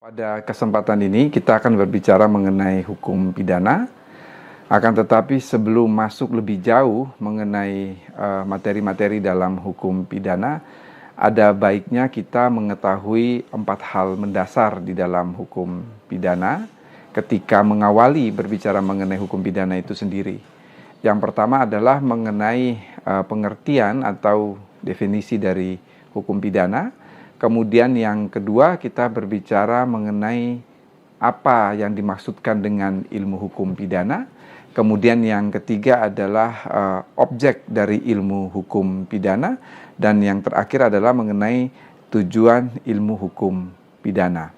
Pada kesempatan ini kita akan berbicara mengenai hukum pidana. Akan tetapi sebelum masuk lebih jauh mengenai materi-materi dalam hukum pidana, ada baiknya kita mengetahui 4 hal mendasar di dalam hukum pidana ketika mengawali berbicara mengenai hukum pidana itu sendiri. Yang pertama adalah mengenai pengertian atau definisi dari hukum pidana. Kemudian yang kedua kita berbicara mengenai apa yang dimaksudkan dengan ilmu hukum pidana. Kemudian yang ketiga adalah objek dari ilmu hukum pidana. Dan yang terakhir adalah mengenai tujuan ilmu hukum pidana.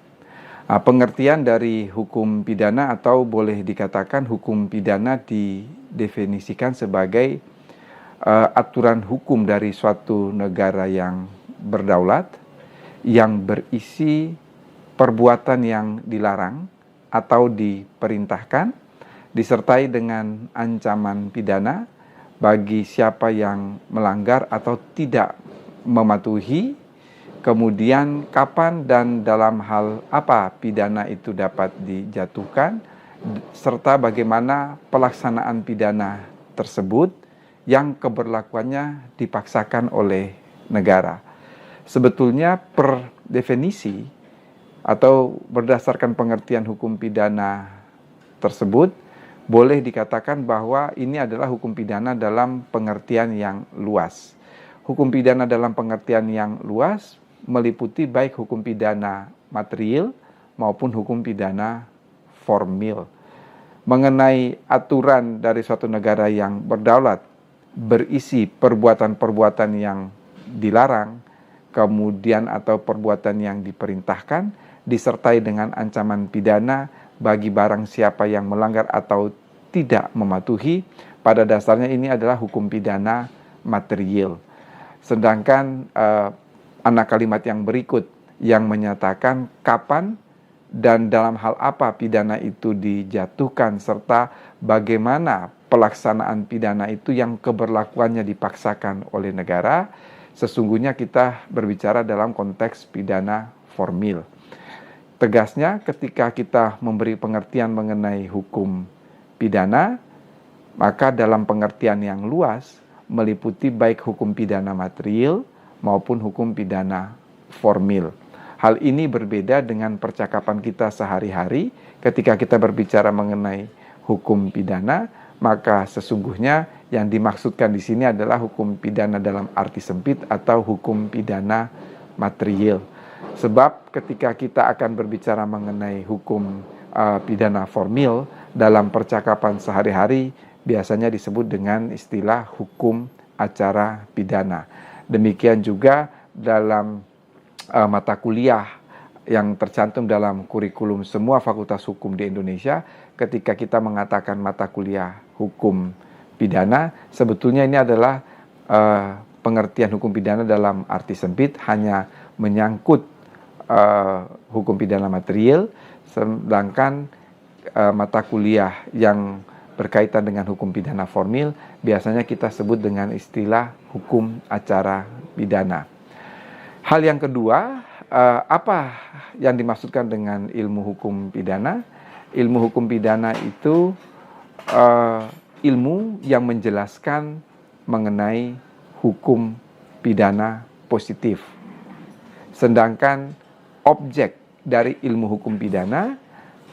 Pengertian dari hukum pidana atau boleh dikatakan hukum pidana didefinisikan sebagai aturan hukum dari suatu negara yang berdaulat, yang berisi perbuatan yang dilarang atau diperintahkan, disertai dengan ancaman pidana bagi siapa yang melanggar atau tidak mematuhi, kemudian kapan dan dalam hal apa pidana itu dapat dijatuhkan, serta bagaimana pelaksanaan pidana tersebut yang keberlakuannya dipaksakan oleh negara. Sebetulnya per definisi atau berdasarkan pengertian hukum pidana tersebut, boleh dikatakan bahwa ini adalah hukum pidana dalam pengertian yang luas. Hukum pidana dalam pengertian yang luas meliputi baik hukum pidana material maupun hukum pidana formil. Mengenai aturan dari suatu negara yang berdaulat, berisi perbuatan-perbuatan yang dilarang, kemudian atau perbuatan yang diperintahkan, disertai dengan ancaman pidana bagi barang siapa yang melanggar atau tidak mematuhi. Pada dasarnya ini adalah hukum pidana material. Sedangkan anak kalimat yang berikut yang menyatakan kapan dan dalam hal apa pidana itu dijatuhkan serta bagaimana pelaksanaan pidana itu yang keberlakuannya dipaksakan oleh negara, sesungguhnya kita berbicara dalam konteks pidana formil. Tegasnya ketika kita memberi pengertian mengenai hukum pidana, maka dalam pengertian yang luas meliputi baik hukum pidana material maupun hukum pidana formil. Hal ini berbeda dengan percakapan kita sehari-hari ketika kita berbicara mengenai hukum pidana, maka sesungguhnya yang dimaksudkan di sini adalah hukum pidana dalam arti sempit atau hukum pidana material. Sebab ketika kita akan berbicara mengenai hukum pidana formil dalam percakapan sehari-hari biasanya disebut dengan istilah hukum acara pidana. Demikian juga dalam mata kuliah yang tercantum dalam kurikulum semua fakultas hukum di Indonesia, ketika kita mengatakan mata kuliah hukum pidana, sebetulnya ini adalah pengertian hukum pidana dalam arti sempit, hanya menyangkut hukum pidana material, sedangkan mata kuliah yang berkaitan dengan hukum pidana formil biasanya kita sebut dengan istilah hukum acara pidana. Hal yang kedua, apa yang dimaksudkan dengan ilmu hukum pidana? Ilmu hukum pidana itu ilmu yang menjelaskan mengenai hukum pidana positif. Sedangkan objek dari ilmu hukum pidana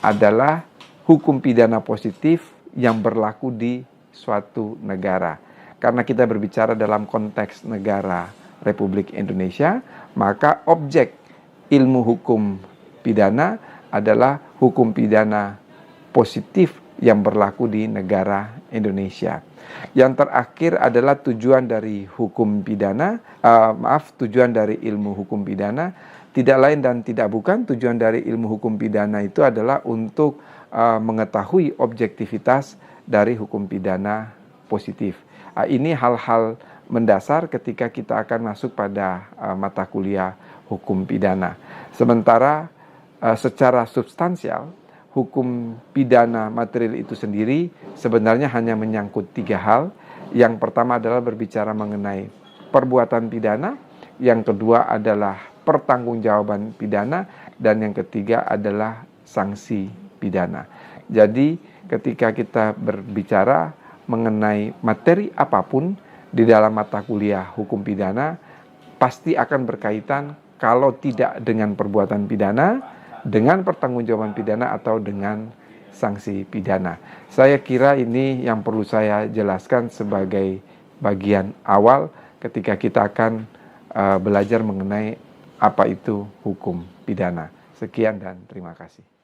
adalah hukum pidana positif yang berlaku di suatu negara. Karena kita berbicara dalam konteks negara Republik Indonesia, maka objek ilmu hukum pidana adalah hukum pidana positif yang berlaku di negara Indonesia. Yang terakhir adalah tujuan dari hukum pidana, tujuan dari ilmu hukum pidana, tidak lain dan tidak bukan tujuan dari ilmu hukum pidana itu adalah untuk mengetahui objektivitas dari hukum pidana positif. Ini hal-hal mendasar ketika kita akan masuk pada mata kuliah hukum pidana. Sementara secara substansial, hukum pidana material itu sendiri sebenarnya hanya menyangkut 3 hal. Yang pertama adalah berbicara mengenai perbuatan pidana, yang kedua adalah pertanggungjawaban pidana, dan yang ketiga adalah sanksi pidana. Jadi ketika kita berbicara mengenai materi apapun di dalam mata kuliah hukum pidana, pasti akan berkaitan kalau tidak dengan perbuatan pidana, dengan pertanggungjawaban pidana, atau dengan sanksi pidana. Saya kira ini yang perlu saya jelaskan sebagai bagian awal ketika kita akan belajar mengenai apa itu hukum pidana. Sekian dan terima kasih.